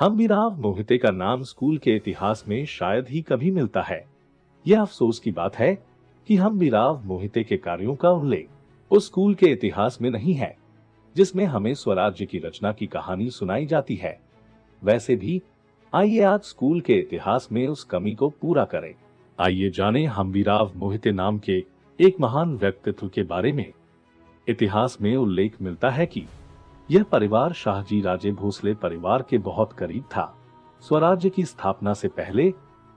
हम्बीराव मोहिते का नाम स्कूल के इतिहास में शायद ही कभी मिलता है। यह अफसोस की बात है कि हम्बीराव मोहिते के कार्यों का उल्लेख उस स्कूल के इतिहास में नहीं है जिसमें हमें स्वराज्य की रचना की कहानी सुनाई जाती है। वैसे भी आइए आज स्कूल के इतिहास में उस कमी को पूरा करें। आइए जानें हम्बीराव मोहिते नाम के एक महान व्यक्तित्व के बारे में। इतिहास में उल्लेख मिलता है कि यह परिवार शाहजी राजे भोसले परिवार के बहुत करीब था। स्वराज्य की स्थापना से पहले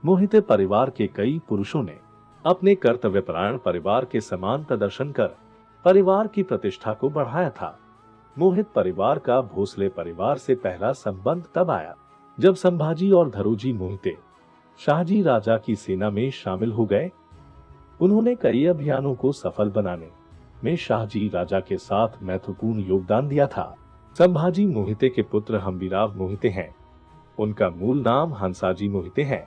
मोहिते परिवार के कई पुरुषों ने अपने कर्तव्यपरायण परिवार के समान प्रदर्शन कर परिवार की प्रतिष्ठा को बढ़ाया था। मोहित परिवार का भोसले परिवार से पहला संबंध तब आया जब संभाजी और धरोजी मोहिते शाहजी राजा की सेना में शामिल हो गए। उन्होंने कई अभियानों को सफल बनाने में शाहजी राजा के साथ महत्वपूर्ण योगदान दिया था। संभाजी मोहिते के पुत्र हम्बीराव मोहिते हैं। उनका मूल नाम हंसाजी मोहिते है।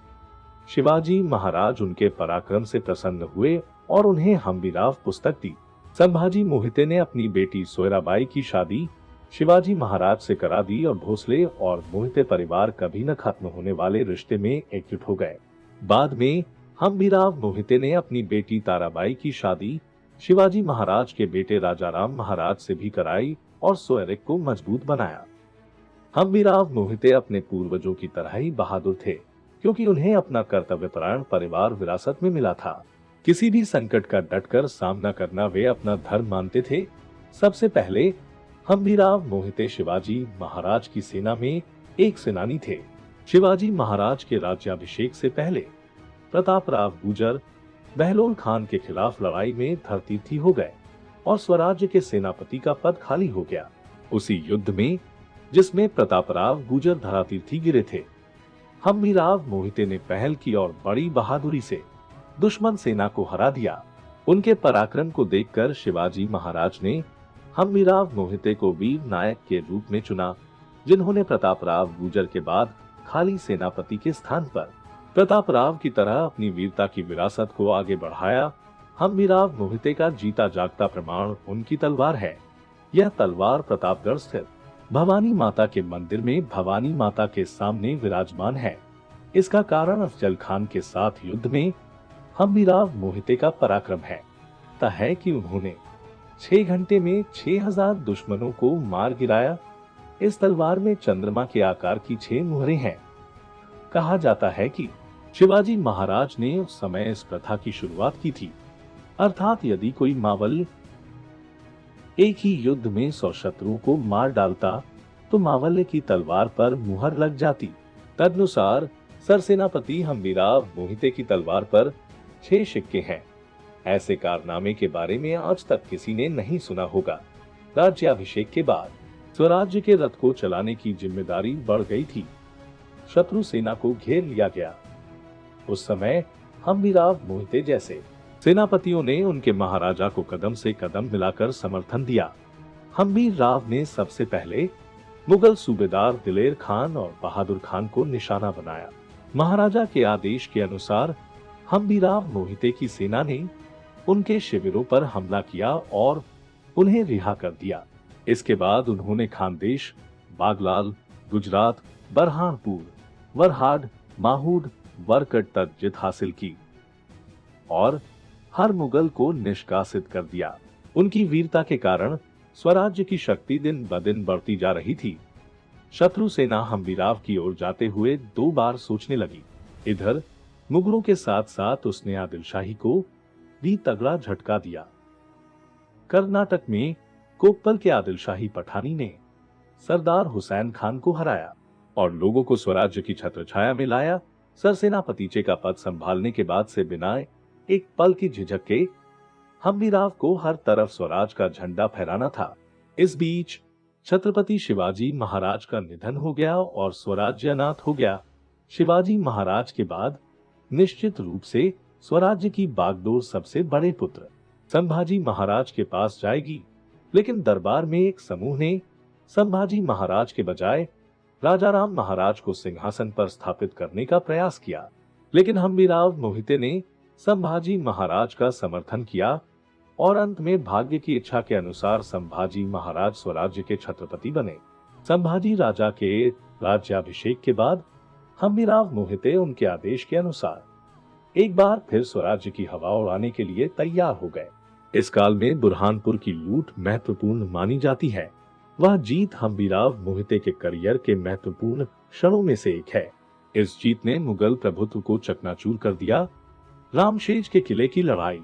शिवाजी महाराज उनके पराक्रम से प्रसन्न हुए और उन्हें हम्बीराव पुस्तक दी। संभाजी मोहिते ने अपनी बेटी सोयराबाई की शादी शिवाजी महाराज से करा दी और भोसले और मोहिते परिवार कभी न खत्म होने वाले रिश्ते में एकजुट हो गए। बाद में हम्बीराव मोहिते ने अपनी बेटी ताराबाई की शादी शिवाजी महाराज के बेटे राजाराम महाराज से भी कराई और सोयरिक को मजबूत बनाया। हम्बीराव मोहिते अपने पूर्वजों की तरह ही बहादुर थे क्योंकि उन्हें अपना कर्तव्यपरायण परिवार विरासत में मिला था। किसी भी संकट का डटकर सामना करना वे अपना धर्म मानते थे। सबसे पहले हम्बीराव मोहिते शिवाजी महाराज की सेना में एक सेनानी थे। शिवाजी महाराज के राज्याभिषेक से पहले प्रतापराव गुजर बहलोल खान के खिलाफ लड़ाई में धरतीर्थी हो गए और स्वराज्य के सेनापति का पद खाली हो गया। उसी युद्ध में जिसमें प्रतापराव गुजर धरातीर्थी गिरे थे, हम्बीराव मोहिते ने पहल की और बड़ी बहादुरी से दुश्मन सेना को हरा दिया। उनके पराक्रम को देखकर शिवाजी महाराज ने हम्बीराव मोहिते को वीर नायक के रूप में चुना, जिन्होंने प्रतापराव गुजर के बाद खाली सेनापति के स्थान पर प्रतापराव की तरह अपनी वीरता की विरासत को आगे बढ़ाया। हम्बीराव मोहिते का जीता जागता प्रमाण उनकी तलवार है। यह तलवार प्रतापगढ़ स्थित भवानी माता के मंदिर में भवानी माता के सामने विराजमान है। इसका कारण अफजल खान के साथ युद्ध में हम्बीराव मोहिते का पराक्रम है कि उन्होंने 6 घंटे में 6000 दुश्मनों को मार गिराया। इस तलवार में चंद्रमा के आकार की 6 मुहरें हैं। कहा जाता है कि शिवाजी महाराज ने उस समय इस प्रथा की शुरुआत की थी, अर्थात यदि कोई मावल एक ही युद्ध में 100 शत्रुओं को मार डालता तो मावल्य की तलवार पर मुहर लग जाती। तदनुसार सरसेनापति हम्बीराव मोहिते की तलवार पर 6 सिक्के हैं। ऐसे कारनामे के बारे में आज तक किसी ने नहीं सुना होगा। राज्याभिषेक के बाद स्वराज्य के रथ को चलाने की जिम्मेदारी बढ़ गई थी। शत्रु सेना को घेर लिया गया। उस समय हम्बीराव मोहिते जैसे सेनापतियों ने उनके महाराजा को कदम से कदम मिलाकर समर्थन दिया। हम्बीराव ने सबसे पहले मुगल सूबेदार दिलेर खान और बहादुर खान को निशाना बनाया। महाराजा के आदेश के अनुसार हम्बीराव मोहिते की सेना ने उनके शिविरों पर हमला किया और उन्हें रिहा कर दिया। इसके बाद उन्होंने खानदेश, बागलाल, गुजरात, बरहानपुर, वरहाड, माहूड, वरकट तक जीत हासिल की और हर मुगल को निष्कासित कर दिया। उनकी वीरता के कारण स्वराज्य की शक्ति दिन ब दिन बढ़ती जा रही थी। शत्रु सेना हम्बीराव की ओर जाते हुए 2 बार सोचने लगी। इधर मुगलों के साथ साथ उसने आदिलशाही को भी तगड़ा झटका दिया। कर्नाटक में कोप्पल के आदिलशाही पठानी ने सरदार हुसैन खान को हराया और लोगों को स्वराज्य की छत्रछाया में लाया। सरसेनापति का पद संभालने के बाद से बिना एक पल की झिझक के हम्बीराव को हर तरफ स्वराज का झंडा फहराना था। इस बीच छत्रपति शिवाजी महाराज का निधन हो गया और स्वराज्य अनाथ हो गया। शिवाजी महाराज के बाद निश्चित रूप से स्वराज्य की बागडोर सबसे बड़े पुत्र संभाजी महाराज के पास जाएगी, लेकिन दरबार में एक समूह ने संभाजी महाराज के बजाय राजाराम महाराज को सिंहासन पर स्थापित करने का प्रयास किया। लेकिन हम्बीराव मोहिते ने संभाजी महाराज का समर्थन किया और अंत में भाग्य की इच्छा के अनुसार संभाजी महाराज स्वराज्य के छत्रपति बने। संभाजी राजा के राज्याभिषेक के बाद हम्बीराव मोहिते उनके आदेश के अनुसार एक बार फिर स्वराज्य की हवा उड़ाने के लिए तैयार हो गए। इस काल में बुरहानपुर की लूट महत्वपूर्ण मानी जाती है। वह जीत हम्बीराव मोहिते के करियर के महत्वपूर्ण क्षणों में से एक है। इस जीत ने मुगल प्रभुत्व को चकनाचूर कर दिया। रामशेज के किले की लड़ाई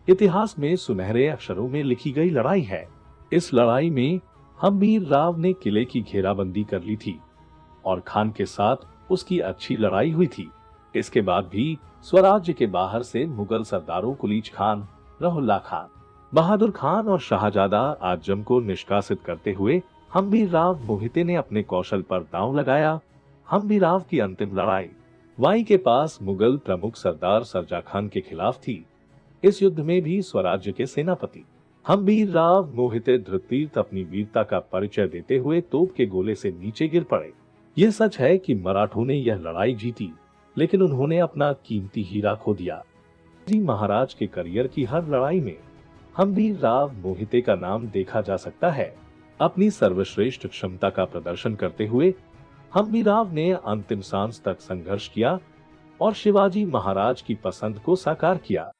इतिहास में सुनहरे अक्षरों में लिखी गई लड़ाई है। इस लड़ाई में हम्बीराव ने किले की घेराबंदी कर ली थी और खान के साथ उसकी अच्छी लड़ाई हुई थी। इसके बाद भी स्वराज्य के बाहर से मुगल सरदारों कुलीच खान, रहुल्ला खान, बहादुर खान और शाहजादा आजम को निष्कासित करते हुए हम्बीराव मोहिते ने अपने कौशल पर दांव लगाया। हम्बीराव की अंतिम लड़ाई वाई के पास मुगल प्रमुख सरदार सरजा खान के खिलाफ थी। इस युद्ध में भी स्वराज्य के सेनापति हम्बीराव मोहिते धृततीर्थ अपनी वीरता का परिचय देते हुए तोप के गोले से नीचे गिर पड़े। यह सच है कि मराठों ने यह लड़ाई जीती, लेकिन उन्होंने अपना कीमती हीरा खो दिया। जी महाराज के करियर की हर लड़ाई में हम्बीराव मोहिते का नाम देखा जा सकता है। अपनी सर्वश्रेष्ठ क्षमता का प्रदर्शन करते हुए हम्बीराव ने अंतिम सांस तक संघर्ष किया और शिवाजी महाराज की पसंद को साकार किया।